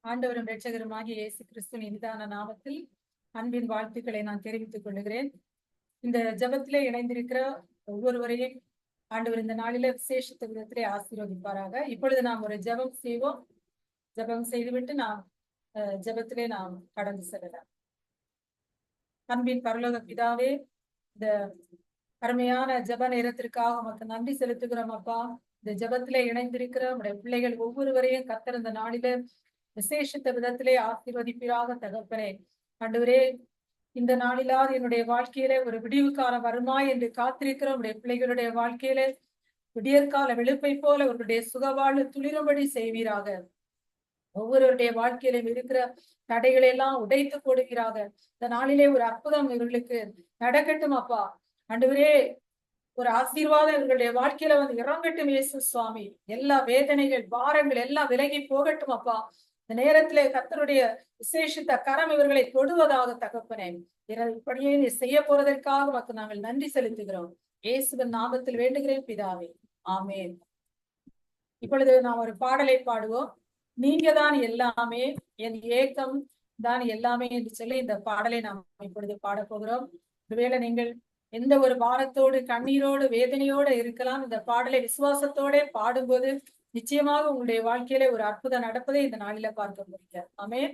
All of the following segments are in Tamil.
ஆண்டவரும் இரட்சகருமாகிய இயேசு கிறிஸ்துவின் இனிதான நாமத்தில் அன்பின் வாழ்த்துக்களை நான் தெரிவித்துக் கொள்கிறேன். இந்த ஜெபத்திலே இணைந்திருக்கிற ஒவ்வொருவரையும் ஆண்டவர் இந்த நாளில விசேஷித்த விதத்திலே ஆசீர்வதிப்பாராக. இப்பொழுது நாம் ஒரு ஜெபம் செய்வோம். ஜெபம் செய்துவிட்டு நாம் ஜெபத்திலே நாம் கடந்து செல்லலாம். அன்பின் பரலோக பிதாவே, இந்த அருமையான ஜெப நேரத்திற்காக உமக்கு நன்றி செலுத்துகிறோம் அப்பா. இந்த ஜெபத்திலே இணைந்திருக்கிற உடைய பிள்ளைகள் ஒவ்வொருவரையும் கர்த்தர் இந்த நாளில விசேஷித்த விதத்திலே ஆசீர்வதிப்பீராக தகப்பனே. ஆண்டவரே, இந்த நாளிலாவது என்னுடைய வாழ்க்கையிலே ஒரு விடிவு காலம் வருமாய் என்று காத்திருக்கிற உடைய பிள்ளைகளுடைய வாழ்க்கையிலே விடியற்கால வெளுப்பை போல அவர்களுடைய சுகவாழ்வு துளிரும்படி செய்வீராக. ஒவ்வொருவருடைய வாழ்க்கையிலும் இருக்கிற தடைகளை எல்லாம் உடைத்து போடுகிறாக. இந்த நாளிலே ஒரு அற்புதம் இவர்களுக்கு நடக்கட்டும் அப்பா. ஆண்டவரே, ஒரு ஆசீர்வாதம் இவர்களுடைய வாழ்க்கையில வந்து இறங்கட்டும் இயேசு சுவாமி. எல்லா வேதனைகள் பாரங்கள் எல்லாம் விலகி போகட்டும் அப்பா. இந்த நேரத்திலே கர்த்தருடைய விசேஷித்த கரம் இவர்களை தொடுவதாக தகப்பனே. இப்படியே நீ செய்ய போறதற்காக உமக்கு நாங்கள் நன்றி செலுத்துகிறோம். இயேசுவின் நாமத்தில் வேண்டுகிறேன் பிதாவே, ஆமென். இப்பொழுது நாம் ஒரு பாடலை பாடுவோம். நீங்க தான் எல்லாமே, என் ஏக்கம் தான் எல்லாமே என்று சொல்லி இந்த பாடலை நாம் இப்பொழுது பாடப் போகிறோம். ஒருவேளை நீங்கள் எந்த ஒரு பாரத்தோடு கண்ணீரோடு வேதனையோடு இருக்கலாம். இந்த பாடலை விசுவாசத்தோட பாடும்போது நிச்சயமாக உங்களுடைய வாழ்க்கையில ஒரு அற்புதம் நடப்பதை இந்த நாளில பார்க்க முடியும். ஆமென்.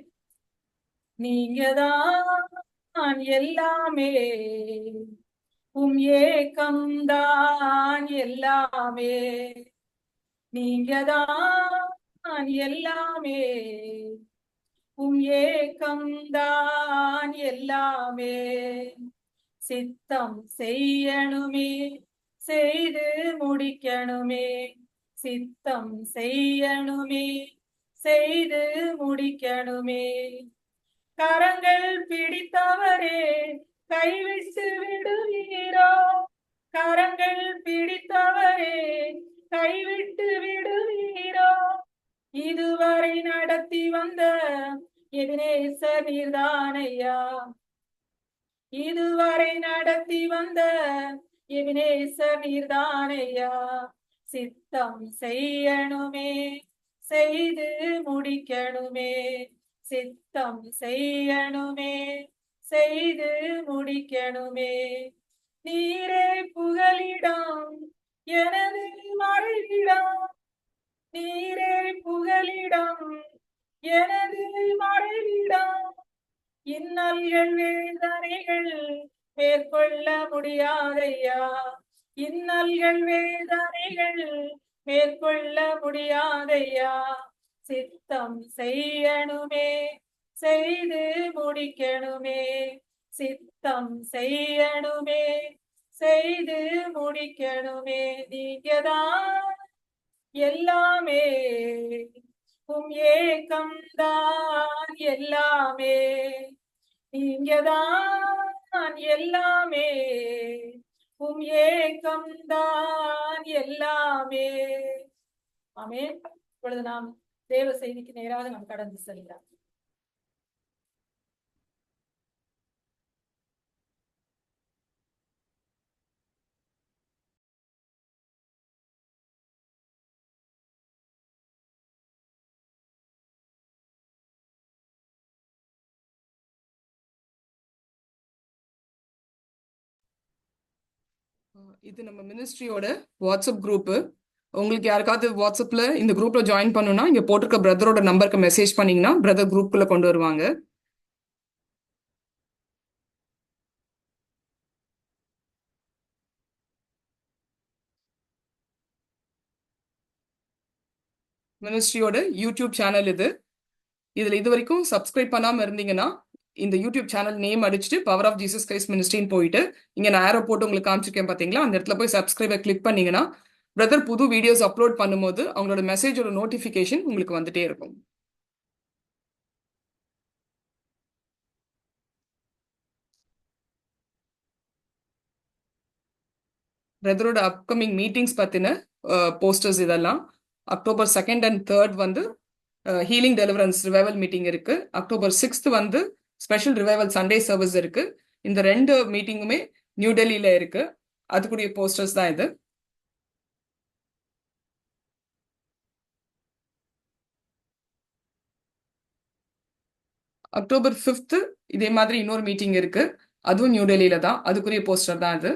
நீங்கதான் எல்லாமே, உம் ஏக்கம்தான் எல்லாமே. நீங்கதான் எல்லாமே, உம் ஏக்கம்தான் எல்லாமே. சித்தம் செய்யணுமே, செய்து முடிக்கணுமே. சித்தம் செய்யணுமே, செய்து முடிக்கணுமே. கரங்கள் பிடித்தவரே, கைவிட்டு விடுவீரோ? கரங்கள் பிடித்தவரே, கைவிட்டு விடுவீரோ? இதுவரை நடத்தி வந்த எபினேசர் நீர்தானையா. இதுவரை நடத்தி வந்த எபினேசர் நீர்தானையா. சித்தம் செய்யணுமே, செய்து முடிக்கணுமே. சித்தம் செய்யணுமே, செய்து முடிக்கணுமே. நீரே புகலிடம், எனது மறைவிடம். நீரே புகலிடம், எனது மறைவிடம். இன்னல்கள் வேதனைகள் மேற்கொள்ள முடியாதையா. இன்னல்கள் வேதனைகள் மேற்கொள்ள முடியாதையா. சித்தம் செய்யணுமே, செய்து முடிக்கணுமே. சித்தம் செய்யணுமே, செய்து முடிக்கணுமே. நீங்கதான் எல்லாமே, உம் ஏக்கம்தான் எல்லாமே. நீங்கதான் எல்லாமே, உம் ஏக்கம்தான் எல்லாமே. ஆமென். இப்பொழுது நாம் தேவ செய்திக்கு நேராக நாம் கடந்து செல்கிறோம். இது நம்ம மினிஸ்ட்ரியோட வாட்ஸ்அப் குரூப். உங்களுக்கு யாருக்காவது வாட்ஸ்அப்ல இந்த குரூப்ல ஜாயின் பண்ணணும்னா இங்க போட்டிருக்க பிரதரோட நம்பருக்கு மெசேஜ் பண்ணீங்கன்னா பிரதர் குரூப்குள்ள கொண்டு வருவாங்க. மினிஸ்ட்ரியோட யூடியூப் சேனல் இது. இதுல இது வரைக்கும் சப்ஸ்கிரைப் பண்ணாம இருந்தீங்கன்னா இந்த யூடியூப் சேனல் நேம் அடிச்சுட்டு பவர் ஆஃப் ஜீசஸ் கிரைஸ்ட் மினிஸ்ட்ரின்னு போயிட்டு இங்க நான் ஆரோ போட்டு உங்களுக்கு காமிச்சிருக்கேன் பாத்தீங்களா, அந்த இடத்துல போய் சப்ஸ்கிரைபை கிளிக் பண்ணீங்கன்னா பிரதர் புது வீடியோஸ் அப்லோட் பண்ணும்போது அவங்களோட மெசேஜோட நோட்டிபிகேஷன் உங்களுக்கு வந்துட்டே இருக்கும். பிரதரோட அப்கமிங் மீட்டிங்ஸ் பத்தின போஸ்டர்ஸ் இதெல்லாம். அக்டோபர் 2 and 3 வந்து ஹீலிங் டெலிவரன்ஸ் ரிவைவல் மீட்டிங் இருக்கு. அக்டோபர் 6 வந்து ஸ்பெஷல் ரிவைவல் சண்டே சர்வீஸ் இருக்கு. இந்த 2 மீட்டிங்குமே நியூ டெல்லியில இருக்கு. அதுக்குரிய போஸ்டர்ஸ் தான் இது. அக்டோபர் 5th இதே மாதிரி இன்னொரு மீட்டிங் இருக்கு. அதுவும் நியூ டெல்லியில தான். அதுக்குரிய போஸ்டர் தான் இது.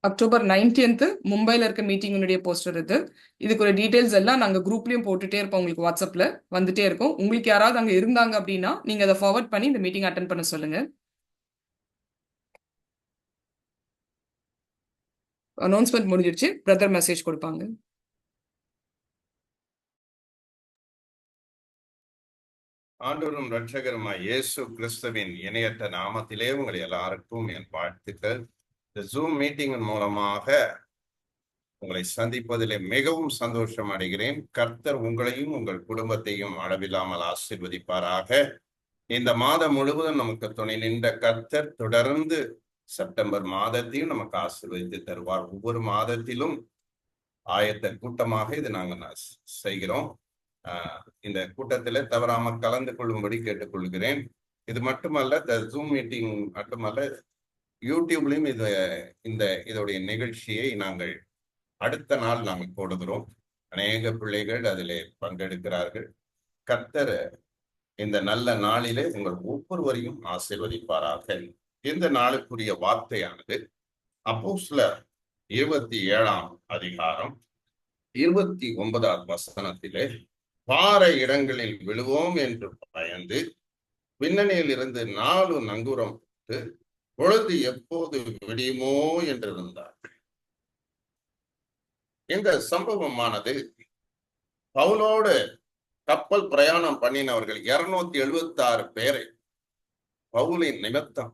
அக்டோபர் 19th மும்பைல இருக்க மீட்டிங்குடைய போஸ்டர் இது. இதுக்குரிய டீடைல்ஸ் எல்லாம் நாங்க குரூப்லயும் போட்டுட்டே இருப்போம். உங்களுக்கு வாட்ஸ்அப்ல வந்துட்டே இருக்கும். உங்களுக்கு யாராவது அங்க இருந்தாங்க அப்படின்னா நீங்க அதை ஃபார்வர்ட் பண்ணி இந்த மீட்டிங் அட்டென்ட் பண்ண சொல்லுங்க. அனௌன்ஸ்மெண்ட் முடிஞ்சிருச்சு. பிரதர் மெசேஜ் கொடுப்பாங்க. ஆண்டவரும் இரட்சகருமாய் இயேசு கிறிஸ்துவின் இணையற்ற நாமத்திலே உங்கள் எல்லாருக்கும் என் வாழ்த்துக்கள். இந்த ஜூம் மீட்டிங்கின் மூலமாக உங்களை சந்திப்பதிலே மிகவும் சந்தோஷம் அடைகிறேன். கர்த்தர் உங்களையும் உங்கள் குடும்பத்தையும் அளவில்லாமல் ஆசீர்வதிப்பாராக. இந்த மாதம் முழுவதும் நமக்கு துணை நின்ற கர்த்தர் தொடர்ந்து செப்டம்பர் மாதத்தையும் நமக்கு ஆசீர்வதித்து தருவார். ஒவ்வொரு மாதத்திலும் ஆயத்த கூட்டமாக இது நாங்கள் செய்கிறோம். இந்த கூட்டத்தில தவறாம கலந்து கொள்ளும்படி கேட்டுக்கொள்கிறேன். இது மட்டுமல்ல, இந்த ஜூம் மீட்டிங் மட்டுமல்ல, யூடியூப்லயும் இதோடைய நிகழ்ச்சியை நாங்கள் அடுத்த நாள் நாங்கள் போடுகிறோம். அநேக பிள்ளைகள் அதிலே பங்கெடுக்கிறார்கள். கர்த்தர் இந்த நல்ல நாளிலே உங்கள் ஒவ்வொருவரையும் ஆசீர்வதிப்பாராக. இந்த நாளுக்குரிய வார்த்தையானது அப்போஸ்தலர் 27ஆம் அதிகாரம் 29வது வசனத்திலே, பாறை இடங்களில் விழுவோம் என்று பயந்து பின்னணியில் இருந்து 4 நங்கூரம் போட்டு பொழுது எப்போது விடியுமோ என்றிருந்தார். இந்த சம்பவமானது பவுலோடு கப்பல் பிரயாணம் பண்ணினவர்கள் 276 பேரை பவுலின் நிமித்தம்,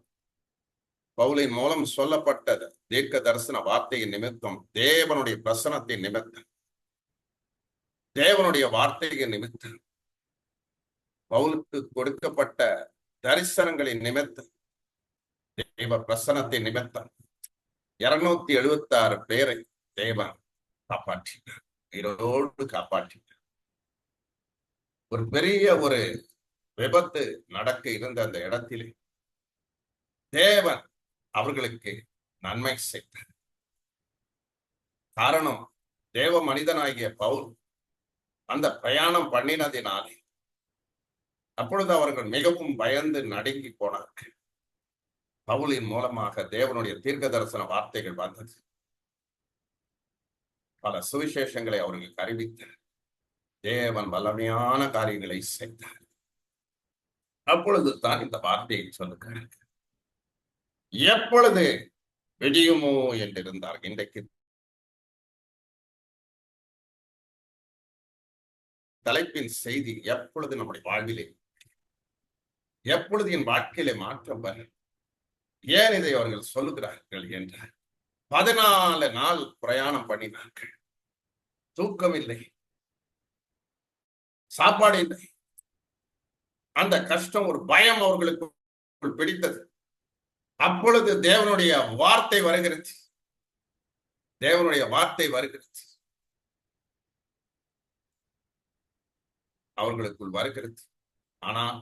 பவுலின் மூலம் சொல்லப்பட்ட தீர்க்க தரிசன வார்த்தையின் நிமித்தம், தேவனுடைய பிரசனத்தின் நிமித்தம், தேவனுடைய வார்த்தையின் நிமித்தம், பவுலுக்கு கொடுக்கப்பட்ட தரிசனங்களின் நிமித்தம், தேவ பிரசனத்தின் நிமித்தம் 276 பேரை தேவன் காப்பாற்றினார், இதோடு காப்பாற்றினார். ஒரு பெரிய விபத்து நடக்க இருந்த அந்த இடத்திலே தேவன் அவர்களுக்கு நன்மை செய்தார். காரணம், தேவ மனிதனாகிய பவுல் அந்த பிரயாணம் பண்ணினதினாலே அப்பொழுது அவர்கள் மிகவும் பயந்து நடுங்கி போனார்கள். பவுலின் மூலமாக தேவனுடைய தீர்க்க தரிசன வார்த்தைகள் வந்தது. பல சுவிசேஷங்களை அவர்களுக்கு அறிவித்தார். தேவன் வல்லமையான காரியங்களை செய்தார். அப்பொழுது தான் இந்த வார்த்தையை சொல்லுகிறார், எப்பொழுது விடியுமோ என்றிருந்தார். இன்றைக்கு தலைப்பின் செய்தி, எப்பொழுது நம்முடைய வாழ்விலே, எப்பொழுது என் வாழ்க்கையிலே மாற்றம் வரும். ஏன் இதை அவர்கள் சொல்லுகிறார்கள் என்றார், 14 நாள் பிரயாணம் பண்ணினார்கள். தூக்கம் இல்லை, சாப்பாடு இல்லை. அந்த கஷ்டம், ஒரு பயம் அவர்களுக்கு பிடித்தது. அப்பொழுது தேவனுடைய வார்த்தை வருகிறது. தேவனுடைய வார்த்தை வருகிறது, அவர்களுக்குள் வருகிறது. ஆனால்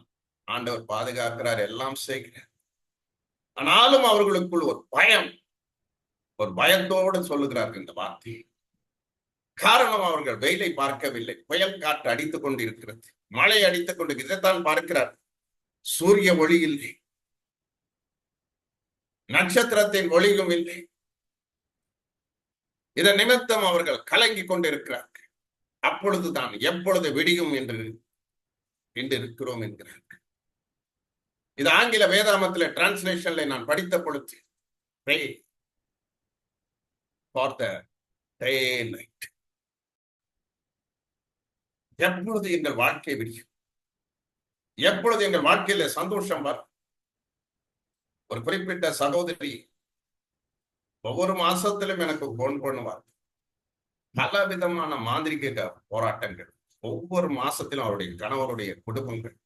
ஆண்டவர் பாதுகாக்கிறார், எல்லாம் செய்கிறார். ஆனாலும் அவர்களுக்குள் ஒரு பயம், ஒரு பயத்தோடு சொல்லுகிறார்கள் இந்த வார்த்தை. காரணம், அவர்கள் வெயிலை பார்க்கவில்லை. புயல் காற்று அடித்துக் கொண்டு இருக்கிறது, மழை அடித்துக் கொண்டு, இதைத்தான் பார்க்கிறார். சூரிய ஒளி இல்லை, நட்சத்திரத்தின் ஒளியும் இல்லை. இதன் நிமித்தம் அவர்கள் கலங்கி கொண்டிருக்கிறார்கள். அப்பொழுதுதான் எப்பொழுது விடியும் என்று இருக்கிறோம் என்கிறார்கள். இது ஆங்கில வேதாமத்தில் டிரான்ஸ்லேஷன்ல நான் படித்த பொழுது, pray for the daylight. எப்பொழுது எங்கள் வாழ்க்கை விடியும், எப்பொழுது எங்கள் வாழ்க்கையில சந்தோஷம் வரும். ஒரு குறிப்பிட்ட சகோதரி ஒவ்வொரு மாசத்திலும் எனக்கு போன் பண்ணுவார். பல விதமான மாந்திரிக போராட்டங்கள், ஒவ்வொரு மாசத்திலும் அவருடைய கணவருடைய குடும்பங்கள்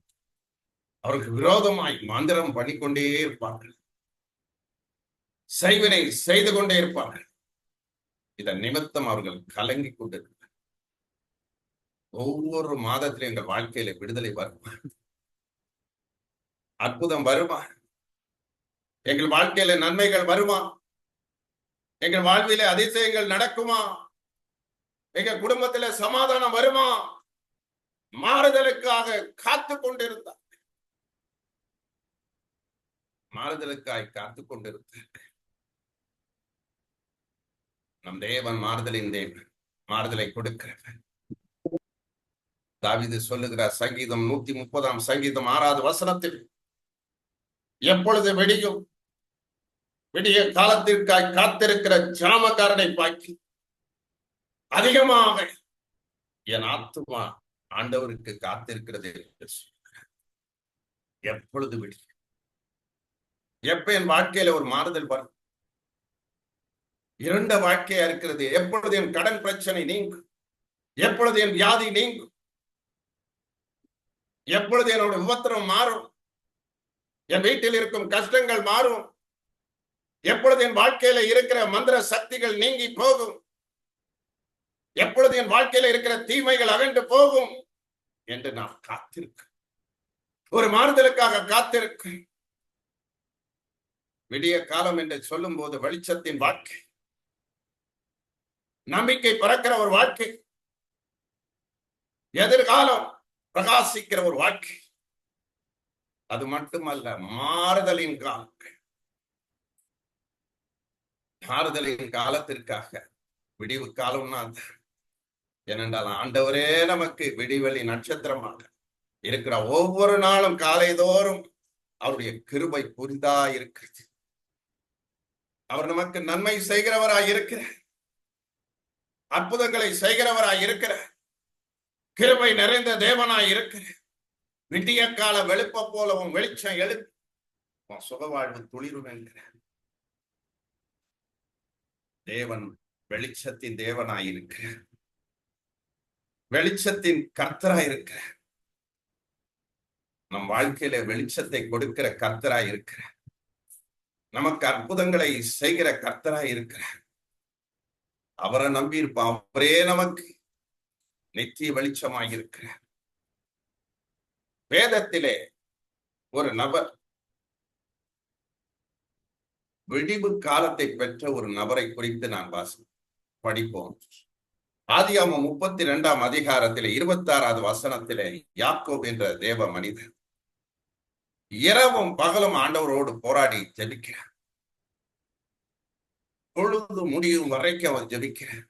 அவருக்கு விரோதமாய் மந்திரம் பண்ணிக்கொண்டே இருப்பார்கள், செய்வினை செய்து கொண்டே இருப்பார்கள். இதன் நிமித்தம் அவர்கள் கலங்கி கொண்டிருக்கிறார். ஒவ்வொரு மாதத்திலும் எங்கள் வாழ்க்கையில விடுதலை வருமா, அற்புதம் வருமா, எங்கள் வாழ்க்கையில நன்மைகள் வருமா, எங்கள் வாழ்விலே அதிசயங்கள் நடக்குமா எங்க குடும்பத்துல சமாதானம் வருமா? மாறுதலுக்காக காத்து கொண்டிருந்தார். மாறுதலுக்காய் காத்து கொண்டிருந்தார். நம் தேவன் மாறுதலின் தேவன், மாறுதலை கொடுக்கிறவர். தாவீது சொல்லுகிறார், சங்கீதம் 130 சங்கீதம் 6வது வசனத்தில், எப்பொழுது வெடியும் விடிய காலத்திற்காய் காத்திருக்கிற ஜாமக்காரனை பாக்கி அதிகமாக என் ஆத்துமா ஆண்டவருக்கு காத்திருக்கிறது என்று சொல்கிறார். எப்பொழுது விடியும்? எப்ப என் வாழ்க்கையில ஒரு மாறுதல் வரும்? இருண்ட வாழ்க்கையா இருக்கிறது. எப்பொழுது என் கடன் பிரச்சனை நீங்கும்? எப்பொழுது என் வியாதி நீங்கும்? எப்பொழுது என்னோட உபத்திரம் மாறும்? என் வீட்டில் இருக்கும் கஷ்டங்கள் மாறும்? எப்பொழுது என் வாழ்க்கையில இருக்கிற மந்திர சக்திகள் நீங்கி போகும்? எப்பொழுது என் வாழ்க்கையில இருக்கிற தீமைகள் அகன்று போகும் என்று நான் காத்திருக்க, ஒரு மாறுதலுக்காக காத்திருக்க. விடிய காலம் என்று சொல்லும் போது வெளிச்சத்தின் வாழ்க்கை, நம்பிக்கை பிறக்கிற ஒரு வாழ்க்கை, எதிர்காலம் பிரகாசிக்கிற ஒரு வாழ்க்கை. அது மட்டுமல்ல, மாறுதலின் காலம். மாறுதலின் காலத்திற்காக விடிவு காலம்னா, ஏனென்றால் ஆண்டவரே நமக்கு விடிவெளி நட்சத்திரமாக இருக்கிற ஒவ்வொரு நாளும் காலைதோறும் அவருடைய கிருபை புரிதா இருக்கிறது. அவர் நமக்கு நன்மை செய்கிறவராய் இருக்கிறார், அற்புதங்களை செய்கிறவராய் இருக்கிறார், கிருபை நிறைந்த தேவனாய் இருக்கிறார். விடிய கால வெளுப்ப போலவும் வெளிச்சம் எழுப்பி சுகவாழ்வு துளிரும் என்கிறார். தேவன் வெளிச்சத்தின் தேவனாய் இருக்கிறார், வெளிச்சத்தின் கர்த்தராய் இருக்கிறார். நம் வாழ்க்கையில வெளிச்சத்தை கொடுக்கிற கர்த்தராய் இருக்கிறார், நமக்கு அற்புதங்களை செய்கிற கர்த்தராய் இருக்கிறார். அவரை நம்பி இருப்போம். அவரே நமக்கு நித்திய வெளிச்சமாய் இருக்கிறார். வேதத்திலே ஒரு நபர், விடிவு காலத்தை பெற்ற ஒரு நபரை குறித்து நான் படிப்போம். ஆதியாகமம் 32 அதிகாரத்திலே 26வது வசனத்திலே, யாக்கோபு என்ற தேவ மனிதன் இரவும் பகலும் ஆண்டவரோடு போராடி ஜெபிக்கிறார். பொழுது முடியும் வரைக்கும் அவன் ஜெபிக்கிறார்.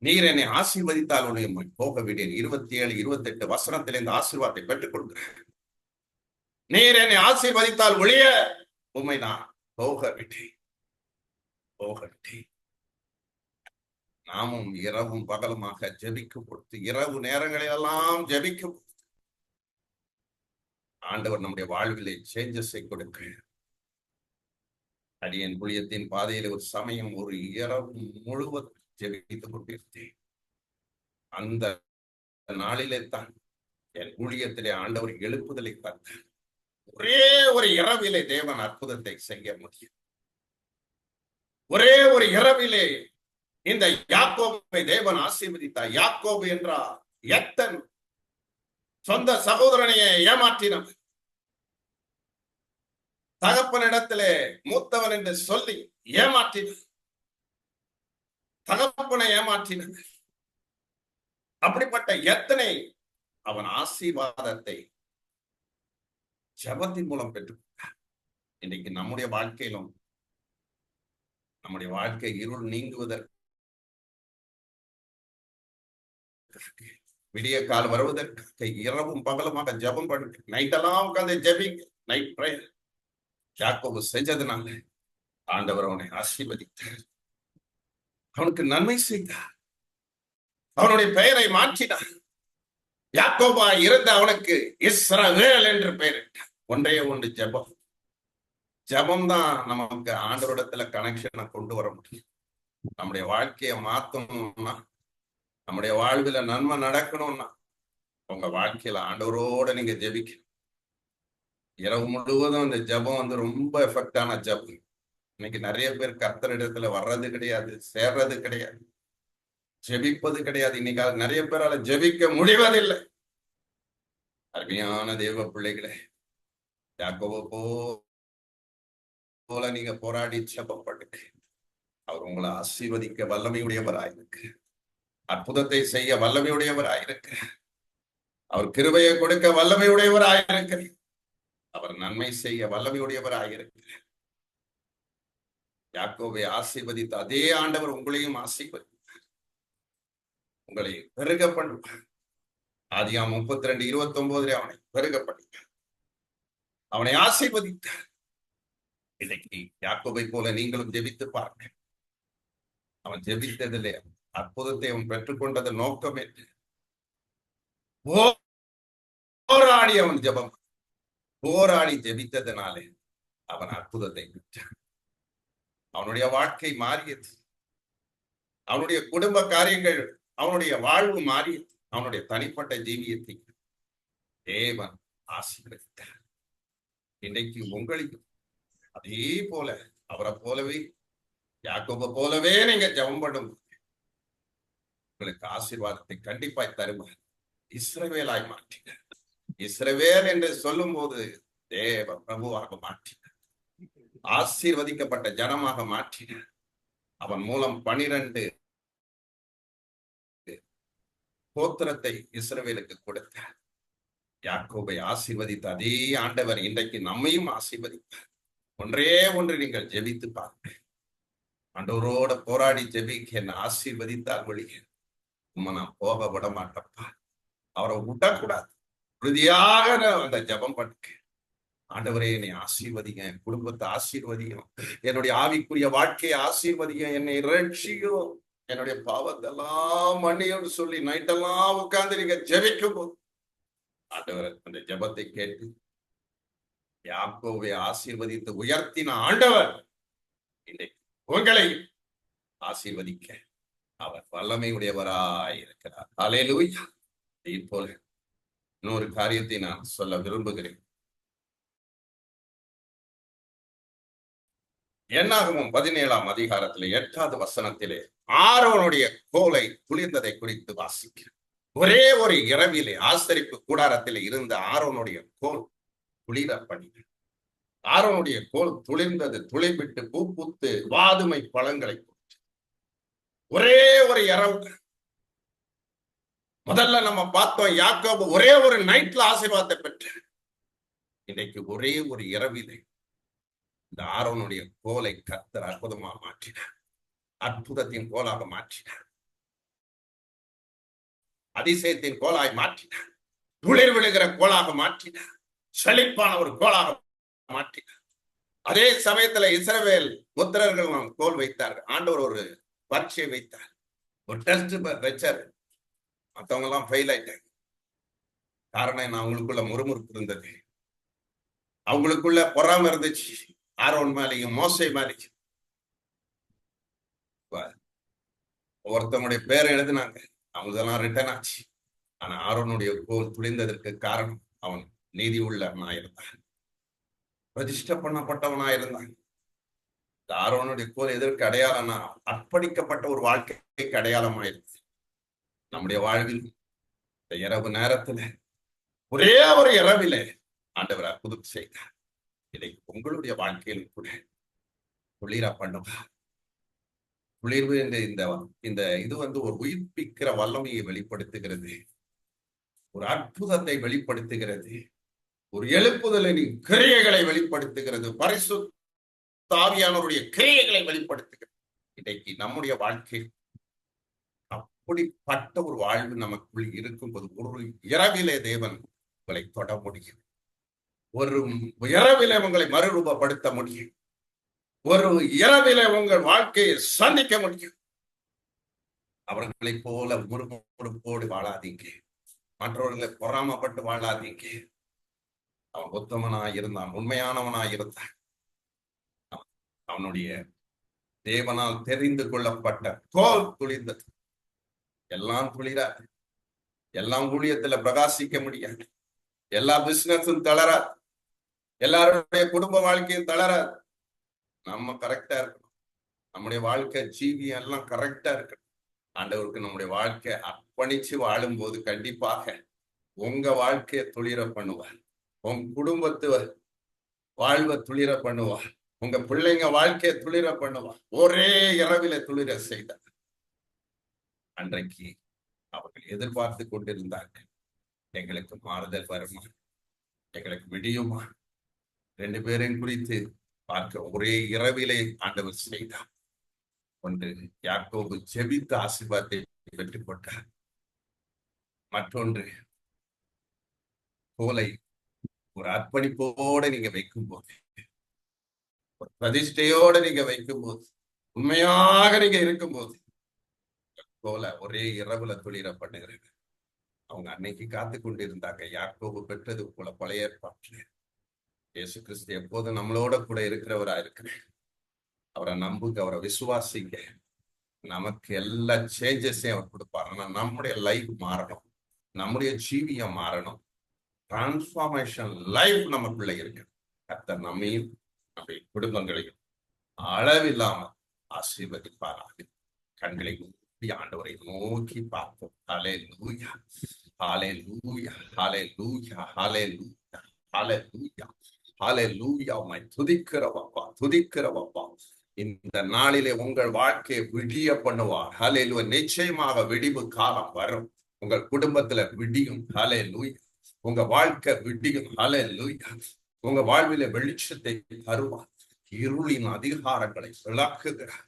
நீர் என்னை ஆசீர்வதித்தால் உன்னை போக விடேன். 27, 28 வசனத்திலே இந்த ஆசீர்வாதத்தை பெற்றுக் கொள்கிறார். நீர் என்னை ஆசீர்வதித்தால் ஒழிய உம்மை நான் போக விட்டேன், போக விட்டேன். நாமும் இரவும் பகலுமாக ஜெபிக்கும் பொழுது, இரவு நேரங்களிலெல்லாம் ஜெபிக்கும் பொழுது ஆண்டவர் நம்முடைய வாழ்விலே சேஞ்சஸை கொடுக்கிறார். அடியேன் ஊழியத்தின் பாதையில ஒரு சமயம் ஒரு இரவு முழுவதும் ஜெபித்துக் கொண்டிருந்தேன். அந்த நாளிலே தான் என் ஊழியத்திலே ஆண்டவர் எழுப்புதலை பார்த்தார். ஒரே ஒரு இரவிலே தேவன் அற்புதத்தை செய்ய முடியும். ஒரே ஒரு இரவிலே இந்த யாக்கோபை தேவன் ஆசீர்வதித்தார். யாக்கோபு என்றால் எத்தன், சொந்த சகோதரனையே ஏமாற்றினவர், தகப்பனிடத்திலே மூத்தவன் என்று சொல்லி ஏமாற்றினார், தகப்பனை ஏமாற்றினார். அப்படிப்பட்ட எத்தனை அவன் ஆசீர்வாதத்தை ஜெபத்தின் மூலம் பெற்றுக்கொண்டார். இன்னைக்கு நம்முடைய வாழ்க்கையிலும் நம்முடைய வாழ்க்கை இருள் நீங்குவதற்கு, விடிய காலம் வருவதற்கு இரவும் பகலுமாக ஜெபம் பண்ணு. நைட்டெல்லாம் உட்கார்ந்து ஜெபிங்க, நைட் பிரேயர். யாக்கோபு செஞ்சதுனால ஆண்டவர் அவனை ஆசீர்வதித்தார், அவனுக்கு நன்மை செய்தார், அவனுடைய பெயரை மாற்றினார். யாக்கோபா இருந்த அவனுக்கு இஸ்ரவேல் என்று பெயரிட்டார். ஒன்றே ஒன்று ஜெபம். ஜெபம் தான் நமக்கு ஆண்டவரிடத்துல கனெக்ஷனை கொண்டு வர முடியும். நம்முடைய வாழ்க்கையை மாத்தணும்னா, நம்முடைய வாழ்வில நன்மை நடக்கணும்னா, உங்க வாழ்க்கையில ஆண்டவரோட நீங்க ஜெபிக்கணும். இரவு முழுவதும் இந்த ஜெபம் ரொம்ப எஃபெக்டான ஜெபம். இன்னைக்கு நிறைய பேர் கர்த்தரிடத்துல வர்றது கிடையாது, சேர்றது கிடையாது, ஜெபிப்பது கிடையாது. இன்னைக்கு நிறைய பேரால ஜெபிக்க முடிவதில்லை. அருமையான தேவ பிள்ளைகளே, யாக்கோபு போல நீங்க போராடி ஜெபப்படுங்க. அவர் உங்களை ஆசீர்வதிக்க வல்லமையுடையவராயிருக்கு. அற்புதத்தை செய்ய வல்லமையுடையவராயிருக்கு. அவர் கிருபையை கொடுக்க வல்லமையுடையவராயிருக்கு. அவர் நன்மை செய்ய வல்லமையுடையவராயிருக்கு. யாக்கோபை ஆசீர்வதித்த அதே ஆண்டவர் உங்களையும் ஆசீர்வதிப்பார், உங்களை பெருக பண்ணுவார். ஆதியாம் 32:29 அவனை பெருக பண்ணுவார், அவனை ஆசீர்வதித்தார். இன்னைக்கு யாக்கோபை போல நீங்களும் ஜெபித்து பாருங்க. அவன் ஜெபித்ததிலே அற்புதத்தை அவன் பெற்றுக்கொண்டது நோக்கம் என்று போராடி அவன் ஜெபம் போராடி ஜெபித்ததனாலே அவன் அற்புதத்தை பெற்றான். அவனுடைய வாழ்க்கை மாறியது, அவனுடைய குடும்ப காரியங்கள், அவனுடைய வாழ்வு மாறியது, அவனுடைய தனிப்பட்ட ஜீவியத்தை தேவன் ஆசீர்வதித்தார். இன்றைக்கு உங்களுக்கு அதே போல அவரை போலவே யாக்கோபை போலவே நீங்க ஜெபம் பண்ணும் உங்களுக்கு ஆசீர்வாதத்தை கண்டிப்பாய் தருவார். இஸ்ரவேலாய் மாற்றினார். இஸ்ரவேல் என்று சொல்லும் போது தேவ பிரபுவாக மாற்றினார், ஆசீர்வதிக்கப்பட்ட ஜனமாக மாற்றினார். அவன் மூலம் 12 கோத்திரத்தை இஸ்ரவேலுக்கு கொடுத்தார். யாக்கோபை ஆசீர்வதித்த அதே ஆண்டவர் இன்றைக்கு நம்மையும் ஆசீர்வதிப்பார். ஒன்றே ஒன்று நீங்கள் ஜெபித்து பாருங்க. ஆண்டவரோட போராடி ஜெபிக்க என்ன ஆசீர்வதித்தால் ஒழிய நான் போக விட மாட்டப்பா, அவரை விடக்கூடாது. உறுதியாக அந்த ஜெபம் பண்ணுங்க. ஆண்டவரே என்னை ஆசீர்வதிங்க, என் குடும்பத்தை ஆசீர்வதியும், என்னுடைய ஆவிக்குரிய வாழ்க்கையை ஆசீர்வதிங்க, என்னை ரட்சியும், என்னுடைய பாவத்தெல்லாம் மன்னியும் சொல்லி நைட்டெல்லாம் உட்கார்ந்து நீங்க ஜெபிக்கும் போது ஆண்டவர் அந்த ஜெபத்தை கேட்டு யாக்கோவை ஆசீர்வதித்து உயர்த்தின ஆண்டவர் இன்றைக்கு உங்களை ஆசீர்வதிக்க அவர் வல்லமையுடையவராய் இருக்கிறார். அல்லேலூயா. இப்போது இன்னொரு காரியத்தை நான் சொல்ல விரும்புகிறேன். என்னாகமம் 17ஆம் அதிகாரத்திலே 8வது வசனத்திலே ஆரோனுடைய கோலை குளிர்ந்ததை குறித்து வாசிக்க, ஒரே ஒரு இரவிலே ஆசரிப்பு கூடாரத்திலே இருந்த ஆரோனுடைய கோல் குளிர பண்ணின. ஆரோனுடைய கோல் துளிர்ந்தது, துளிர்விட்டு பூ பூத்து வாதுமை பழங்களை கொடுத்து. ஒரே ஒரு இரவு. முதல்ல நம்ம பார்த்தோம், யாக்கோபு ஒரே ஒரு நைட்ல ஆசீர்வாதத்தை பெற்ற. இன்னைக்கு ஒரே ஒரு இரவிலே இந்த ஆரோனுடைய கோலை கர்த்தர் அற்புதமாக மாற்றினார், அற்புதத்தின் கோலாக மாற்றினார், அதிசயத்தின் கோலாய் மாற்றினார், துளிர் விழுகிற கோலாக மாற்றினார், செழிப்பான ஒரு கோலாக மாற்றினார். அதே சமயத்துல இஸ்ரவேல் புத்திரர்கள் கோல் வைத்தார்கள். ஆண்டவர் ஒரு பரீட்சை வைத்தார், ஒரு டெஸ்ட் வச்சாரு. மற்றவங்க எல்லாம் ஃபெயில் ஆயிட்டாங்க. காரணம் என்ன? அவங்களுக்குள்ள முறுமுறுப்பு இருந்தது, அவங்களுக்குள்ள பொறாம இருந்துச்சு. ஆரோன் மேலையும் மோசே மேலையும் ஒருத்தவங்களுடைய பேரை எழுதினாங்க, அவங்களெல்லாம் ரிட்டர்ன் ஆச்சு. ஆனா ஆரோனுடைய கோல் துளிந்ததற்கு காரணம் அவன் நீதி உள்ளவனா இருந்தான், பிரதிஷ்டை பண்ணப்பட்டவனா இருந்தான். இந்த ஆரோனுடைய கோல் எதற்கு அடையாளம்னா அர்ப்பணிக்கப்பட்ட ஒரு வாழ்க்கைக்கு அடையாளமாயிருச்சு. நம்முடைய வாழ்வில் இந்த இரவு நேரத்துல ஒரே ஒரு இரவில ஆண்டவர் அற்புதம் செய்தார். இதை உங்களுடைய வாழ்க்கையில் கூட குளிர பண்ணுவார். குளிர்வு என்ற இந்த இது ஒரு உயிர்ப்பிக்கிற வல்லமையை வெளிப்படுத்துகிறது, ஒரு அற்புதத்தை வெளிப்படுத்துகிறது, ஒரு எழுப்புதலின் கிரியைகளை வெளிப்படுத்துகிறது, பரிசுத்த ஆவியானவருடைய கிரியைகளை வெளிப்படுத்துகிறது. இன்றைக்கு நம்முடைய வாழ்க்கை அப்படிப்பட்ட ஒரு வாழ்வு நமக்குள் இருக்கும்போது ஒரு இரவிலே தேவன் உங்களை தொட முடியும், ஒரு இரவிலே உங்களை மறுரூபப்படுத்த முடியும், ஒரு இரவிலே உங்கள் வாழ்க்கையை சந்திக்க முடியும். அவர்களை போல முறுமுறுப்போடு வாழாதீங்க, மற்றவர்களை பொறாமப்பட்டு வாழாதீங்க. அவன் உத்தமனாய் இருந்தான், உண்மையானவனாய் இருந்தான். அவனுடைய தேவனால் தெரிந்து கொள்ளப்பட்ட கோல் துளிர்ந்தது. எல்லாம் துளிராது, எல்லாம் ஊழியத்துல பிரகாசிக்க முடியாது, எல்லா பிசினஸும் தளராது, எல்லாருடைய குடும்ப வாழ்க்கையும் தளராது. நம்ம கரெக்டா இருக்கணும், நம்முடைய வாழ்க்கை ஜீவியம் எல்லாம் கரெக்டா இருக்கணும். ஆண்டவருக்கு நம்முடைய வாழ்க்கை அர்ப்பணிச்சு வாழும் போது கண்டிப்பாக உங்க வாழ்க்கையை துளிர பண்ணுவார், உங்க குடும்பத்து வாழ்வை துளிர பண்ணுவார், உங்க பிள்ளைங்க வாழ்க்கையை துளிர பண்ணுவார். ஒரே இரவில துளிர செய்தார். அன்றைக்கு அவர்கள் எதிர்பார்த்து கொண்டிருந்தார்கள், எங்களுக்கு மாறுதல் வருமா, எங்களுக்கு விடியுமா. 2 பேரையும் குறித்து பார்க்க ஒரே இரவிலே ஆண்டவர் செய்தார். ஒன்று, யாக்கோபு ஜெபித்த ஆசீர்வாதத்தை பெற்றுக் கொண்டார். மற்றொன்று, கோலை ஒரு அர்ப்பணிப்போட நீங்க வைக்கும் போது, ஒரு பிரதிஷ்டையோட நீங்க வைக்கும் போது, உண்மையாக நீங்க இருக்கும்போது, போல ஒரே இரவுல துளிர பண்ணுகிறது. அவங்க அன்னைக்கு காத்து கொண்டிருந்தாங்க. யாக்கோபு பெற்றது போல பழைய ஏற்பாட்டில் இயேசு கிறிஸ்து எப்போதும் நம்மளோட கூட இருக்கிறவரா இருக்கிறேன். அவரை நம்புங்க, அவரை விசுவாசிங்க. நமக்கு எல்லா சேஞ்சஸையும் அவர் கொடுப்பார். ஆனா நம்முடைய லைஃப் மாறணும், நம்முடைய ஜீவியம் மாறணும். டிரான்ஸ்பார்மேஷன் லைஃப் நமக்குள்ள இருக்கு. கர்த்தர் நம்மையும் நம்முடைய குடும்பங்களையும் அளவில்லாமல் ஆசீர்வதிப்பாராக. கண்களை மூடி ஆண்டவரை நோக்கி பார்ப்போம். ஹல்லேலூயா, ஹல்லேலூயா, ஹல்லேலூயா, ஹல்லேலூயா, ஹல்லேலூயா, ஹல்லேலூயா. உம்மை துதிக்கிறவப்பா, துதிக்கிறவப்பா. இந்த நாளிலே உங்கள் வாழ்க்கையை விடிய பண்ணுவார். ஹல்லேலூயா. நிச்சயமாக விடிவு காலம் வரும். உங்கள் குடும்பத்துல விடியும். ஹல்லேலூயா. உங்க வாழ்க்கை விடியும். ஹல்லேலூயா. உங்க வாழ்வில வெளிச்சத்தை தருவார். இருளின் அதிகாரங்களை விளக்குகிறார்,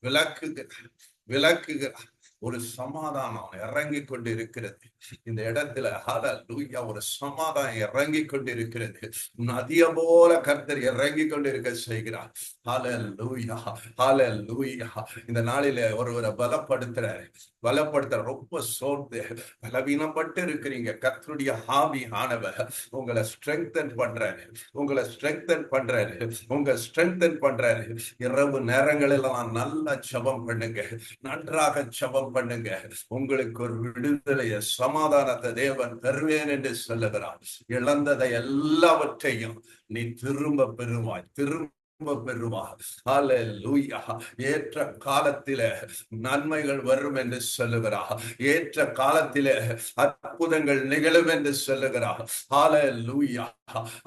விளக்குகிறார், விளக்குகிறார். ஒரு சமாதானம் இறங்கி கொண்டு இருக்கிறது இந்த இடத்துல. ஹல்லேலூயா. ஒரு சமாதானம் இறங்கி கொண்டு இருக்கிறது. நதிய போல கர்த்தர் இறங்கி கொண்டு இருக்க செய்கிறார். ஹல்லேலூயா, ஹல்லேலூயா. இந்த நாளில ஒருவரை பலப்படுத்துற ரொம்ப சோர்ந்து பலவீனப்பட்டு இருக்கிறீங்க. கர்த்தருடைய ஆவி ஆனவர் உங்களை ஸ்ட்ரெங்தன் பண்றாரு, உங்களை ஸ்ட்ரெங்தன் பண்றாரு, உங்க ஸ்ட்ரெங்தன் பண்றாரு. இரவு நேரங்களெல்லாம் நல்லா ஜெபம் பண்ணுங்க, நன்றாக ஜெபம் பண்ணுங்க. உங்களுக்கு ஒரு விடுதலைய சமாதானத்தை தேவன் தருவேன் என்று சொல்லுகிறார். இழந்ததை எல்லாவற்றையும் நீ திரும்ப பெறுவாய், திரும்ப பெறுவாய். ஹல்லேலூயா. ஏற்ற காலத்திலே நன்மைகள் வரும் என்று சொல்லுகிறார். ஏற்ற காலத்திலே அற்புதங்கள் நிகழும் என்று சொல்லுகிறார். ஹல்லேலூயா,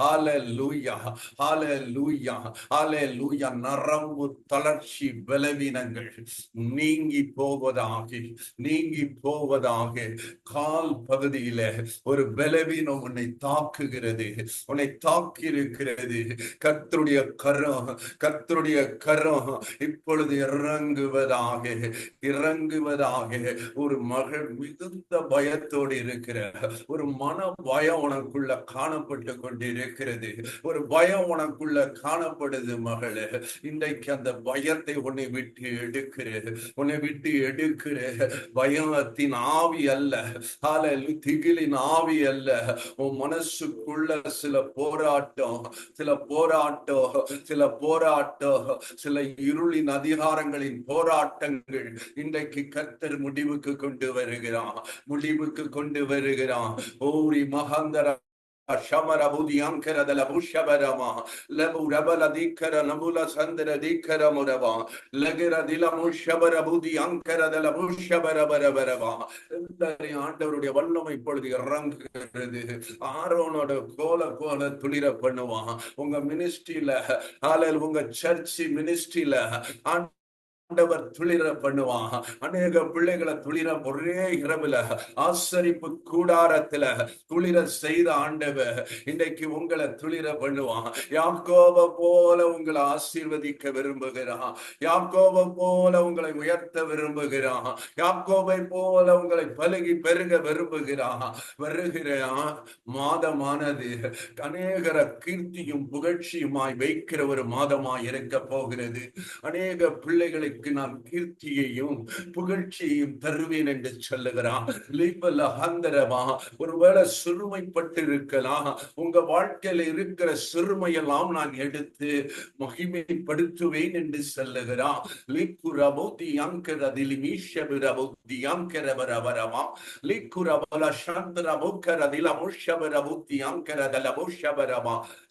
ஹல்லேலூயா, ஹல்லேலூயா, ஹல்லேலூயா. நரம்பு தளர்ச்சி பலவீனங்கள் நீங்கி போவதாக, நீங்கி போவதாக. கால் பகுதியில ஒரு பலவீனம் உன்னை தாக்குகிறது, உன்னை தாக்கி இருக்கிறது. கர்த்தருடைய கரம், கர்த்தருடைய கரம் இப்பொழுது இறங்குவதாக, இறங்குவதாக. ஒரு மகள் மிகுந்த பயத்தோடு இருக்கிற ஒரு மன பயம் உனக்குள்ள காணப்பட்டு கொண்டிருக்கிறது. ஒரு பயம் உனக்குள்ள காணப்படுது மகளே. இன்றைக்கு அந்த பயத்தை உன்னை விட்டு எடுக்கிறது, உன்னை விட்டு எடுக்கிற. பயத்தின் ஆவி அல்ல, திகிலின் ஆவி அல்ல. உன் மனசுக்குள்ள சில போராட்டம், சில போராட்டம், சில போராட்டம், சில இருளின் அதிகாரங்களின் போராட்டங்கள் இன்றைக்கு கர்த்தர் முடிவுக்கு கொண்டு வருகிறான், முடிவுக்கு கொண்டு வருகிறான். ஓரி மகந்தர ஷமரபுதி அங்கரதல புஷபரமா லபு ரபல தீக்கர நபுல சந்தர தீக்கர முரவா லகர திலமு ஷபரபுதி அங்கரதல புஷபரபரபரவா. ஆண்டவருடைய வல்லமை இப்பொழுது இறங்குகிறது. ஆரோனோட கோல துளிர பண்ணுவான் உங்க மினிஸ்ட்ரியில, உங்க சர்ச் மினிஸ்ட்ரியில. ஆண்டவர் துளிர பண்ணுவான். அநேக பிள்ளைகளை துளிர ஒரே இரவுல ஆசரிப்பு கூடாரத்துல துளிர செய்த ஆண்டவர் இன்றைக்கு உங்களை துளிர பண்ணுவான். யாக்கோபை போல உங்களை ஆசீர்வதிக்க விரும்புகிறான், யாக்கோபை போல உங்களை உயர்த்த விரும்புகிறான், யாக்கோபை போல உங்களை பலுகி பெருக விரும்புகிறான். வருகிற மாதமானது அநேகர கீர்த்தியும் புகழ்ச்சியுமாய் வைக்கிற ஒரு மாதமாய் இருக்க போகிறது. அநேக பிள்ளைகளை நான் கீர்த்தியையும் புகழ்ச்சியையும் தருவேன் என்று சொல்லுகிறான். ஒருவேளை சிறுமைப்பட்டு இருக்கலாம், உங்க வாழ்க்கையில இருக்கிற சிறுமையெல்லாம் நான் எடுத்து மகிமைப்படுத்துவேன் என்று சொல்லுகிறான்.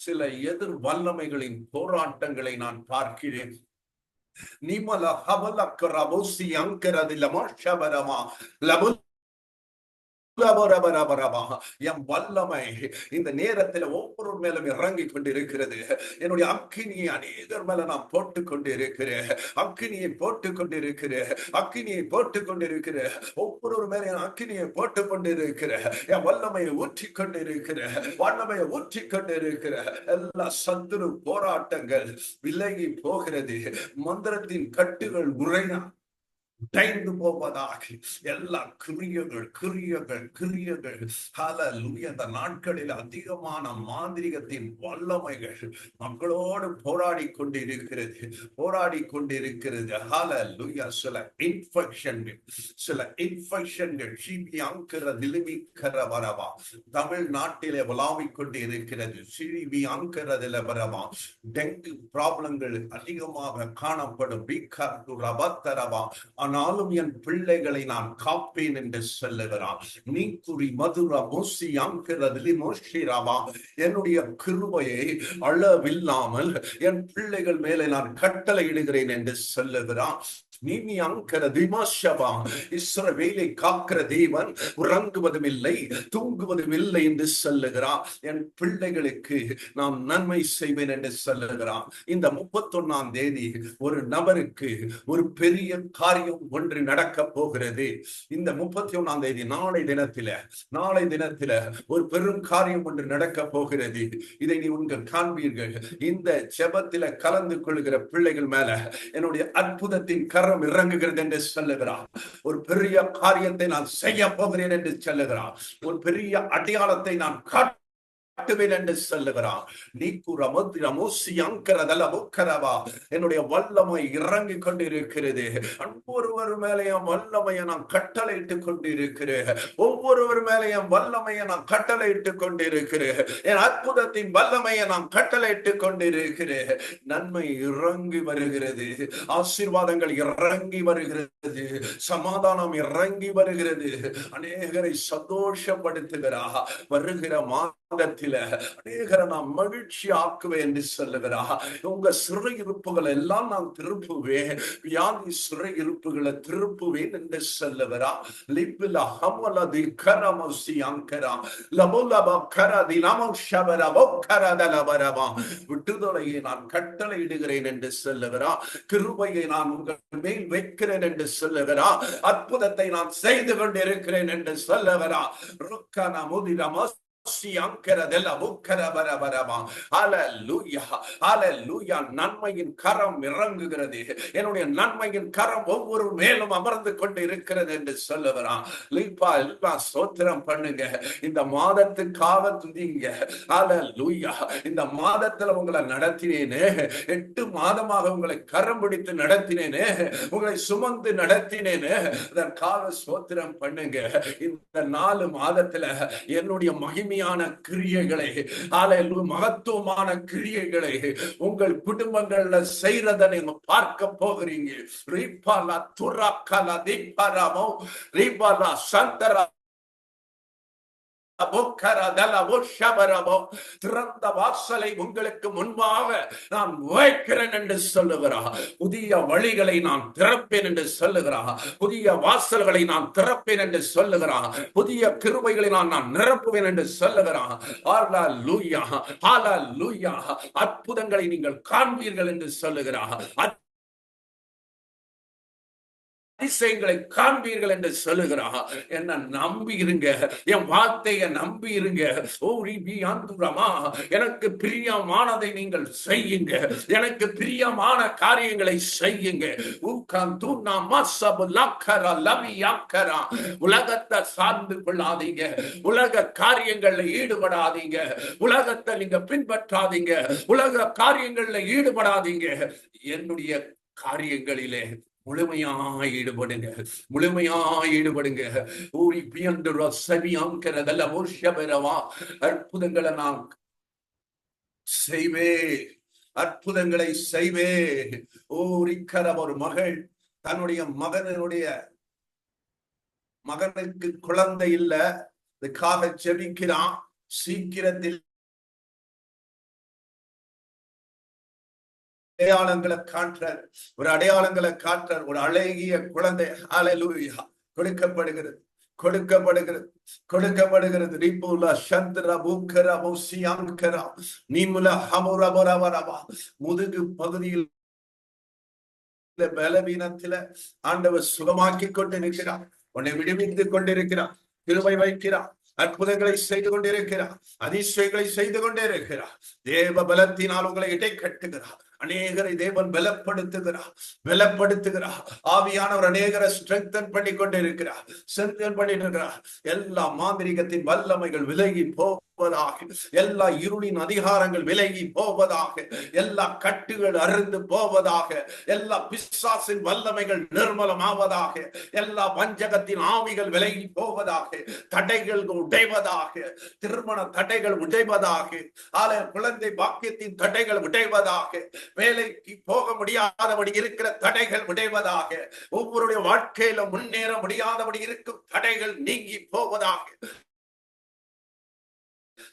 சில எதிர் வல்லமைகளின் போராட்டங்களை நான் பார்க்கிறேன். நிமல ஹவல கரபோசி அங்கரதில மாஷபரமா லபு என் வல்லமை இந்த நேரத்தில் ஒவ்வொரு மேலும் இறங்கி கொண்டிருக்கிறது. என்னுடைய அக்கினியை அநேகர் மேல நான் போட்டுக் கொண்டிருக்கிறேன். அக்கினியை போட்டுக் கொண்டிருக்கிறேன். அக்கினியை போட்டுக் கொண்டிருக்கிறேன். ஒவ்வொரு மேல என் அக்கினியை போட்டுக் கொண்டிருக்கிறேன். என் வல்லமையை ஊற்றிக் கொண்டிருக்கிறேன். வல்லமையை ஊற்றிக் கொண்டிருக்கிறேன். எல்லா சத்துரு போராட்டங்கள் விலகி போகிறது. மந்திரத்தின் கட்டுகள் உரையா உடைந்து போவதாக. எல்லா கிரியைகள் ஹல்லேலூயா. இந்த நாட்களில் அதிகமான மாந்திரிகத்தின் வல்லமைகள் மக்களோடு போராடி கொண்டிருக்கிறது. ஹல்லேலூயா. சில இன்ஃபெக்ஷன்கள் வரவா தமிழ்நாட்டிலே உலாவிக் கொண்டிருக்கிறது. வரவா டெங்கு ப்ராப்ளங்கள் அதிகமாக காணப்படும். ஆனாலும் என் பிள்ளைகளை நான் காப்பேன் என்று சொல்லுகிறான். நீக்குறி மதுரா மோசி அங்கிறது மோஷிராவா. என்னுடைய கிருபையை அளவில்லாமல் என் பிள்ளைகள் மேலே நான் கட்டளையிடுகிறேன் என்று சொல்லுகிறான். இஸ்ரவேலை காக்கிற தேவன் உறங்குவதும் இல்லை தூங்குவதும் இல்லை என்று சொல்லுகிறான். என் பிள்ளைகளுக்கு நான் நன்மை செய்வேன் என்று சொல்லுகிறான். இந்த 31ஆம் தேதி ஒரு நபருக்கு ஒரு பெரிய காரியம் ஒன்று நடக்க போகிறது. இந்த 31ஆம் தேதி நாளை தினத்தில ஒரு பெரும் காரியம் ஒன்று நடக்க போகிறது. இதை நீ உங்கள் காண்பீர்கள். இந்த ஜெபத்தில கலந்து கொள்கிற பிள்ளைகள் மேல என்னுடைய அற்புதத்தின் கரம் இறங்குகிறது என்று சொல்லுகிறார். ஒரு பெரிய காரியத்தை நான் செய்ய போகிறேன் என்று சொல்லுகிறார். ஒரு பெரிய அடையாளத்தை நான் காட்டுவேன் என்று சொல்லுகிறார். என்னுடைய வல்லமை இறங்கி கொண்டிருக்கிறது. ஒவ்வொருவர் மேலையும் வல்லமையை நான் கட்டளையிட்டுக் கொண்டிருக்கிறேன். ஒவ்வொருவர் மேலையும் வல்லமையை நான் கட்டளையிட்டுக் கொண்டிருக்கிறேன். என் அற்புதத்தின் வல்லமையை நான் கட்டளையிட்டுக் கொண்டிருக்கிறேன். நன்மை இறங்கி வருகிறது. ஆசீர்வாதங்கள் இறங்கி வருகிறது. சமாதானம் இறங்கி வருகிறது. அநேகரை சந்தோஷப்படுத்துகிறார். வருகிற மாதத்தில் அநேகரை நான் மகிழ்ச்சி ஆக்குவேன் என்று சொல்லுகிறார். உங்க சிறையிருப்புகள் எல்லாம் நான் திருப்புவேன். வியாதி சிறையிருப்புகளை திருப்புவேன் என்று சொல்லுகிறார். விடுதலையை நான் கட்டளையிடுகிறேன் என்று சொல்லுகிறார். கிருபையை நான் உங்கள் மேல் வைக்கிறேன் என்று சொல்லுகிறார். அற்புதத்தை நான் செய்து கொண்டிருக்கிறேன் என்று சொல்லுகிறார். நன்மையின் கரம் இறங்குகிறது. என்னுடைய நன்மையின் கரம் ஒவ்வொரு மேலும் அமர்ந்து கொண்டு இருக்கிறது என்று சொல்லுகிறான். ஸ்தோத்திரம் பண்ணுங்க. இந்த மாதத்துக்காக துதிங்க. இந்த மாதத்துல உங்களை நடத்தினேனே, 8 மாதமாக உங்களை கரம் பிடித்து நடத்தினேனே, உங்களை சுமந்து நடத்தினேனே, அதற்காக ஸ்தோத்திரம் பண்ணுங்க. இந்த 4 மாதத்துல என்னுடைய மகிமையான கிரியைகளை, மகத்துவமான கிரியைகளை உங்கள் குடும்பங்கள்ல செய்யறதை நீங்க பார்க்க போகிறீங்க. திறந்த வாசலை உங்களுக்கு முன்பாக நான் வைக்கிறேன் என்று சொல்லுகிறார். புதிய வழிகளை நான் திறப்பேன் என்று சொல்லுகிறார். புதிய வாசல்களை நான் திறப்பேன் என்று சொல்லுகிறார். புதிய கிருபைகளை நான் நிரப்புவேன் என்று சொல்லுகிறார். அற்புதங்களை நீங்கள் காண்பீர்கள் என்று சொல்லுகிறார். அதிசயங்களை காண்பீர்கள் என்று சொல்லுகிறார். என்ன நம்பி இருங்க, என் வார்த்தையை நம்பி இருங்க. எனக்கு பிரியமானதை நீங்கள் செய்யுங்க. எனக்கு பிரியமான காரியங்களை செய்யுங்க. உலகத்தை சார்ந்து கொள்ளாதீங்க. உலக காரியங்கள்ல ஈடுபடாதீங்க. உலகத்தை நீங்க பின்பற்றாதீங்க. உலக காரியங்கள்ல ஈடுபடாதீங்க. என்னுடைய காரியங்களிலே முழுமையாய் ஈடுபடுங்க. அற்புதங்களை நான் செய்வேன். அற்புதங்களை செய்வேன். ஒரு மகள் தன்னுடைய மகனுக்கு குழந்தை இல்ல, அதுக்காக ஜெபிக்கிறான். சீக்கிரத்தில் அடையாளங்களை காட்டுறார். ஒரு அழகிய குழந்தை ஹல்லேலூயா கொடுக்கப்படுகிறது. கொடுக்கப்படுகிறது, கொடுக்கப்படுகிறது. ரிபுல சந்திர பூக்கர மௌசியாங்கர நீமுல ஹமுரபரவரவா. முதுகு பகுதியில் பலவீனத்தில ஆண்டவர் சுகமாக்கி கொண்டிருக்கிறார். உன்னை விடுவித்துக் கொண்டிருக்கிறார். கிருபை வைக்கிறார். அற்புதங்களை செய்து கொண்டிருக்கிறார். அதிசயங்களை செய்து கொண்டே இருக்கிறார். தேவ பலத்தினால் உங்களை இடை கட்டுகிறார். அநேகரை தேவன் பலப்படுத்துகிறார், பலப்படுத்துகிறார். ஆவியானவர் அநேகரை ஸ்ட்ரெங்தன் பண்ணி கொண்டு இருக்கிறார், ஸ்ட்ரெங்தன் பண்ணிட்டு இருக்கிறார். எல்லா மாந்திரிகத்தின் வல்லமைகள் விலகி போவதாக, எல்லா இருளின் அதிகாரங்கள் விலகி போவதாக, எல்லா கட்டுகள் அறுந்து போவதாக, எல்லா பிசாசின் வல்லமைகள் நிர்மலமாவதாக, எல்லா வஞ்சகத்தின் ஆவிகள் விலகி போவதாக, தடைகள் உடைவதாக, திருமண தடைகள் உடைவதாக, குழந்தை பாக்கியத்தின் தடைகள் உடைவதாக, வேலைக்கு போக முடியாதபடி இருக்கிற தடைகள் உடைவதாக, ஒவ்வொருடைய வாழ்க்கையில முன்னேற முடியாதபடி இருக்கும் தடைகள் நீங்கி போவதாக,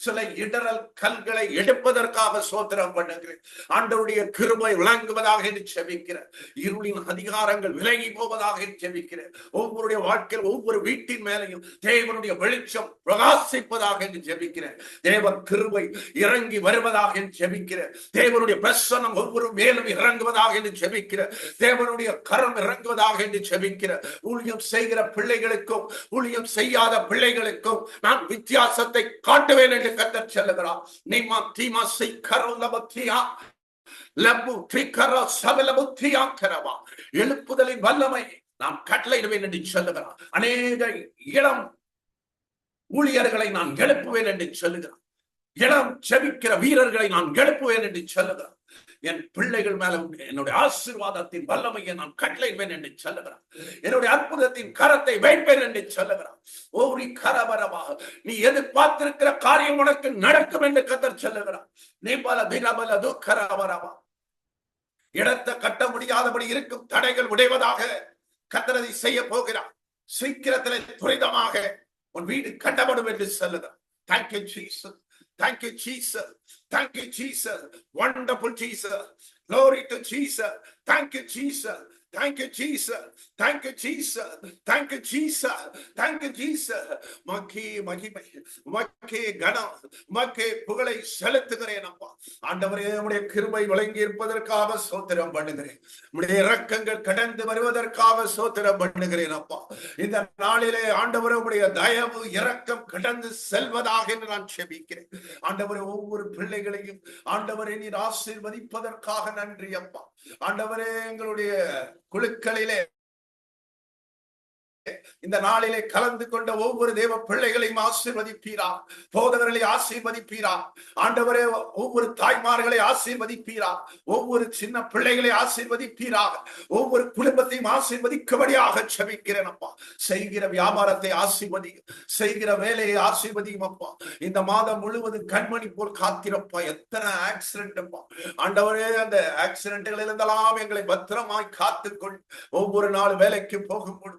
சில இடரல் கல்களை எடுப்பதற்காக சோத்திரம் பண்ணுகிறேன். ஆண்டவருடைய கிருபை விளங்குவதாக என்று செபிக்கிறேன். இருளின் அதிகாரங்கள் விலகி போவதாக என்று செபிக்கிறேன். ஒவ்வொருடைய வாழ்க்கையில் ஒவ்வொரு வீட்டின் மேலையும் தேவனுடைய வெளிச்சம் பிரகாசிப்பதாக என்று செபிக்கிறேன். தேவ கிருபை இறங்கி வருவதாக என்று செபிக்கிறேன். தேவனுடைய பிரசன்னம் ஒவ்வொரு மேலும் இறங்குவதாக என்று செபிக்கிறேன். தேவனுடைய கரம் இறங்குவதாக என்று செபிக்கிறேன். ஊழியம் செய்கிற பிள்ளைகளுக்கும் ஊழியம் செய்யாத பிள்ளைகளுக்கும் நான் வித்தியாசத்தை காட்டுவேன் என்று கர்த்தர் சொல்லுகிறார். நீமா தீமா செய்கரோலபத்தியா லபு ட்ரிகரோ சபலபுத்தியா கரவா. எழுப்புதலின் வல்லமை நாம் கட்டளையிடுவேன் என்று சொல்லுகிறார். அநேக இளம் ஊழியர்களை நான் எழுப்புவேன் என்று சொல்லுகிறார். இளம் செபிக்கிற வீரர்களை நான் எழுப்புவேன் என்று சொல்லுகிறார். என் பிள்ளைகள் மேல என்னுடைய ஆசீர்வாதத்தின் வல்லமையை நான் கட்டளையிடுவேன் என்று சொல்லுகிறார். என்னுடைய அற்புதத்தின் கரத்தை வைப்பேன் என்று சொல்லுகிறார். ஓரி கரபரமாக நீ எதிர்பார்த்திருக்கிற காரியம் உனக்கு நடக்கும் என்று கர்த்தர் சொல்லுகிறார். நீ பல தினபல துக்கரபரவா. இடத்தை கட்ட முடியாதபடி இருக்கும் தடைகள் உடைவதாக கர்த்தர் அதை செய்ய போகிறார். சீக்கிரத்திலே துரிதமாக உன் வீடு கட்டப்படும் என்று சொல்லுகிறார். Thank you, Jesus. Thank you, Jesus. Thank you, Jesus. Wonderful Jesus. Glory to Jesus. Thank you, Jesus. Thank you, Jesus. Thank you, Jesus. Thank you, Jesus. Thank you, Jesus. மக்கே மகிமை, மக்கே கனம், மக்கே புகழை செலுத்துகிறேன் அப்பா. ஆண்டவரே, உம்முடைய கிருபை வழங்கி இருப்பதற்காக ஸ்தோத்திரம் பண்ணுகிறேன். உம்முடைய இரக்கங்கள் கடந்து வருவதற்காக ஸ்தோத்திரம் பண்ணுகிறேன் அப்பா. இந்த நாளிலே ஆண்டவரே, உம்முடைய தயவு இரக்கம் கடந்து செல்வதாக என்று நான் செபிக்கிறேன். ஆண்டவரே, ஒவ்வொரு பிள்ளைகளையும் ஆண்டவரே நீர் ஆசீர்வதிப்பதற்காக நன்றி அப்பா. ஆண்டவரே, எங்களுடைய குழுக்களிலே இந்த நாளிலே கலந்து கொண்ட ஒவ்வொரு தேவ பிள்ளைகளையும் ஆசீர்வதிப்பீரா. போதகர்களை ஆசீர்வதிப்பீரா. ஆண்டவரே, ஒவ்வொரு தாய்மார்களை ஆசீர்வதிப்பீரா. ஒவ்வொரு சின்ன பிள்ளைகளை ஆசீர்வதிப்பீரா. ஒவ்வொரு குடும்பத்தையும் ஆசீர்வதிக்கும்படியாக செபிக்கிறேன் அப்பா. செய்கிற வியாபாரத்தை ஆசீர்வதி, செய்கிற வேலையை ஆசீர்வதியும் அப்பா. இந்த மாதம் முழுவதும் கண்மணி போல் காத்திரப்பா. எத்தனை ஆக்சிடென்ட் அப்பா. ஆண்டவரே, அந்த ஆக்சிடென்ட்கள் இருந்தெல்லாம் எங்களை பத்திரமாய் காத்துக்கொள். ஒவ்வொரு நாள் வேலைக்கு போகும்போது,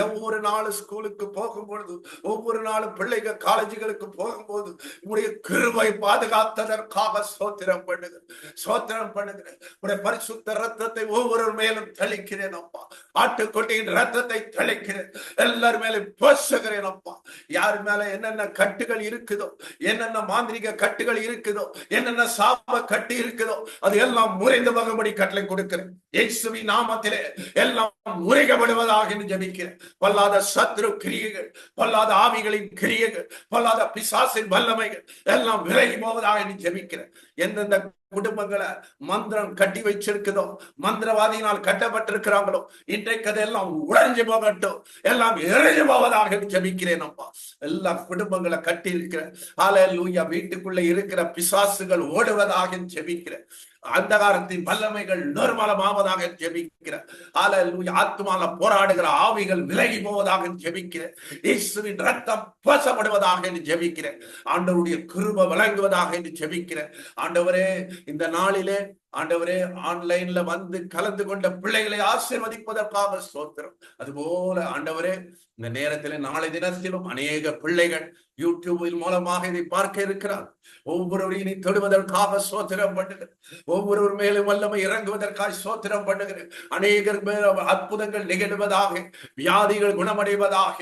ஒவ்வொரு நாள் ஸ்கூலுக்கு போகும்பொழுது, ஒவ்வொரு நாளும் பிள்ளைகள் காலேஜுகளுக்கு போகும்போது உங்களுடைய கிருபை பாதுகாத்ததற்காக ஸ்தோத்திரம் பண்ணுகிறேன். ஸ்தோத்திரம் பண்ணுகிறேன். உங்களுடைய பரிசுத்த ரத்தத்தை ஒவ்வொரு மேலும் தெளிக்கிறேன் அப்பா. ஆட்டுக்குட்டியின் ரத்தத்தை தெளிக்கிறேன். எல்லார் மேலும் பேசுகிறேன் அப்பா. யார் மேல என்னென்ன கட்டுகள் இருக்குதோ, என்னென்ன மாந்திரிக கட்டுகள் இருக்குதோ, என்னென்ன சாப கட்டு இருக்குதோ, அது எல்லாம் முறைந்து போகும்படி கட்டளை கொடுக்கிறேன். இயேசுவின் நாமத்திலே எல்லாம் முறைகப்படுவதாக ஜெபிக்கிறேன். பொல்லாத சத்ரு கிரியைகள், பொல்லாத ஆவிகளின் கிரியைகள், பொல்லாத பிசாசின் வல்லமைகள் எல்லாம் விலகி போவதாக என்று ஜெபிக்கிறேன். எந்தெந்த குடும்பங்களை மந்திரம் கட்டி வச்சிருக்குதோ, மந்திரவாதியினால் கட்டப்பட்டிருக்கிறாங்களோ, இன்றைக்கு அதெல்லாம் உடைஞ்சு போகட்டும், எல்லாம் எரிஞ்சு போவதாக ஜெபிக்கிறேன் அப்பா. எல்லா குடும்பங்களை கட்டி இருக்கிறேன். ஹல்லேலூயா. வீட்டுக்குள்ள இருக்கிற பிசாசுகள் ஓடுவதாக ஜெபிக்கிறேன். அந்தகாரத்தின் வல்லமைகள் நிர்மலமாவதாக ஜெபிக்கிறேன். ஹல்லேலூயா. ஆத்துமால போராடுகிற ஆவிகள் விலகி போவதாக ஜெபிக்கிறேன். இயேசுவின் ரத்தம் பேசப்படுவதாக ஜெபிக்கிறேன். ஆண்டவருடைய கிருபை வழங்குவதாக ஜெபிக்கிறேன். ஆண்டவரே, இந்த நாளிலே ஆண்டவரே, ஆன்லைன்ல வந்து கலந்து கொண்ட பிள்ளைகளை ஆசீர்வதிப்பதற்காக ஸ்தோத்திரம். அதுபோல ஆண்டவரே, இந்த நேரத்தில் நாளை தினத்திலும் அநேக பிள்ளைகள் யூடியூபில் மூலமாக இதை பார்க்க இருக்கிறார். ஒவ்வொருவரையும் நீ தொடுவதற்காக ஸ்தோத்திரம் பண்ணுகிறேன். ஒவ்வொருவர் மேலும் வல்லமை இறங்குவதற்காக ஸ்தோத்திரம் பண்ணுகிறேன். அநேகர் மேல் அற்புதங்கள் நிகழ்வதாக, வியாதிகள் குணமடைவதாக,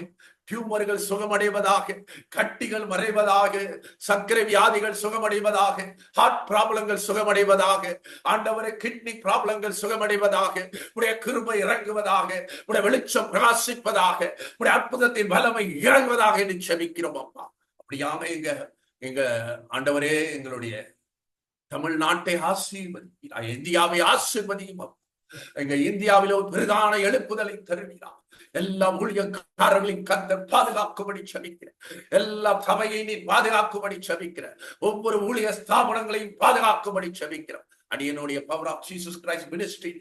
டியூமர்கள் சுகமடைவதாக, கட்டிகள் மறைவதாக, சர்க்கரை வியாதிகள் சுகமடைவதாக, ஹார்ட் ப்ராப்ளங்கள் சுகமடைவதாக, ஆண்டவரே கிட்னி ப்ராப்ளங்கள் சுகமடைவதாக, உடைய கிருபை இறங்குவதாக, உடைய வெளிச்சம் பிரகாசிப்பதாக, உடைய அற்புதத்தின் வல்லமை இறங்குவதாக என்று ஜெபிக்கிறோம் அப்பா. அப்படியாக எங்க ஆண்டவரே எங்களுடைய தமிழ்நாட்டை ஆசீர்வதிக்கிறார், இந்தியாவை ஆசீர்வதியும். எங்க இந்தியாவில ஒரு பிரதான எழுப்புதலை தருகிறார். எல்லா ஊழியக்காரர்களையும் கர்த்தர் பாதுகாக்கும்படி ஜெபிக்கிற, எல்லா சபையை நீ பாதுகாக்கும்படி ஜெபிக்கிற, ஒவ்வொரு ஊழிய ஸ்தாபனங்களையும் பாதுகாக்கும்படி ஜெபிக்கிற. அடியனுடைய power of Jesus Christ ministry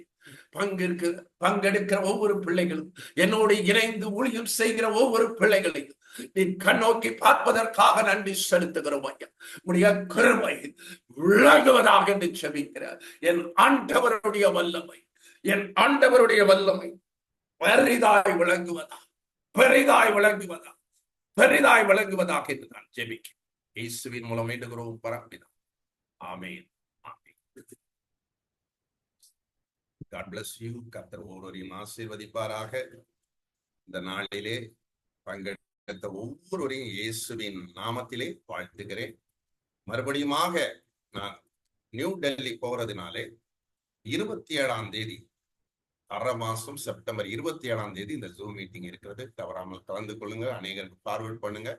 பங்கெடுக்கிற ஒவ்வொரு பிள்ளைகளும், என்னோடு இணைந்து ஊழியம் செய்கிற ஒவ்வொரு பிள்ளைகளையும் நீ கண்ணோக்கி பார்ப்பதற்காக நன்றி செலுத்துகிறோம் ஐயா. உடைய கிருபை விளங்குவதாக என்று ஜெபிக்கிற என் ஆண்டவருடைய வல்லமை, என் ஆண்டவருடைய வல்லமை பெரிதாய் விளங்குவதா, பெரிதாய் விளங்குவதா, பெரிதாய் விளங்குவதாக என்று நான் ஜெபிக்கிறேன். இயேசுவின் மூலம் வேண்டுகிறோம் பரப்பினார். ஆமென். God bless you. கர்த்தர் ஒவ்வொருவரையும் ஆசீர்வதிப்பாராக. இந்த நாளிலே பங்கெடுத்த ஒவ்வொருவரையும் இயேசுவின் நாமத்திலே வாழ்த்துகிறேன். மறுபடியுமாக நான் நியூ டெல்லி போறதுனாலே 27ஆம் தேதி, அரை மாசம் செப்டம்பர் 27ஆம் தேதி இந்த ஜூம் மீட்டிங் இருக்கிறது. தவறாமல் கலந்து கொள்ளுங்க, அநேகருக்கு ஃபார்வர்ட் பண்ணுங்க.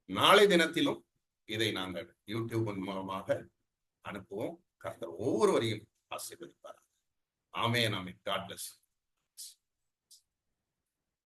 நாளை தினத்திலும் இதை நாங்கள் யூடியூப் மூலமாக அனுப்புவோம். கர்த்தர் ஒவ்வொருவரையும் ஆசீர்வதிப்பார். ஆமென். ஆமென். God bless you.